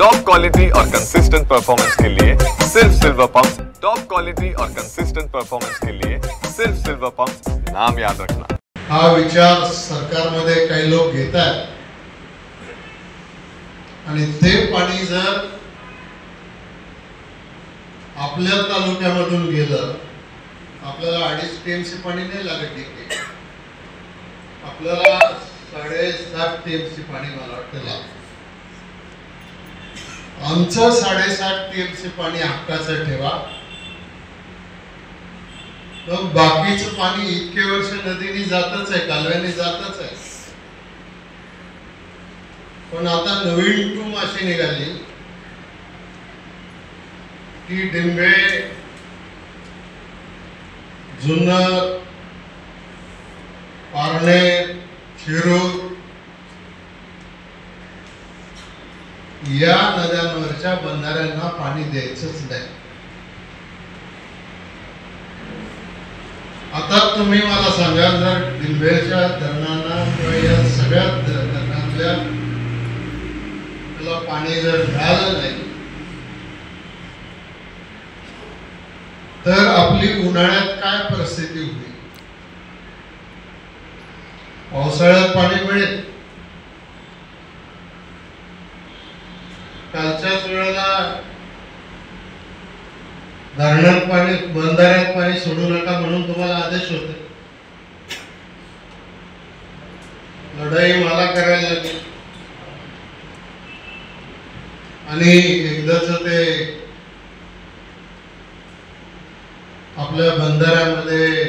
Top quality और consistent performance के लिए सिर्फ सिल्वर पंप्स। टॉप क्वालिटी और कंसिस्टेंट परफॉर्मेंस के लिए सिर्फ सिल्वर पंप्स, नाम याद रखना। हा विचार सरकारमध्ये काही लोक घेतात आणि ते पाणी जर आपल्या तालुक्यामधून गेलं, आपल्याला 2.5 टीएमसी पाणी नाही लागत तिथे, आपल्याला 7.5 टीएमसी पाणी मला वाटतं लागतं। आमचं 7.5 टीएमसी पाणी हक्काचं ठेवा, मग बाकीचं पाणी इतके वर्ष नदीने जातच आहे, कालव्याने जातच आहे। पण आता नवीन टूम अशी निघाली की डिंबे, जुन्नर, पारनेर, शिरूर या नद्यांवरच्या बंधाऱ्यांना पाणी द्यायचंच नाही। आता तुम्ही मला सांगा, जर डिंबेच्या धरणांना किंवा या सगळ्या धरणातल्या त्याला पाणी जर मिळालं नाही तर आपली उन्हाळ्यात काय परिस्थिती होईल? पावसाळ्यात पाणी मिळेल, कालच्याच वेळेला धरणात पाणी, बंधाऱ्यात पाणी सोडू नका म्हणून तुम्हाला आदेश होते, लढाई मला करायला लागली आणि एकदाच ते आपल्या बंधाऱ्यामध्ये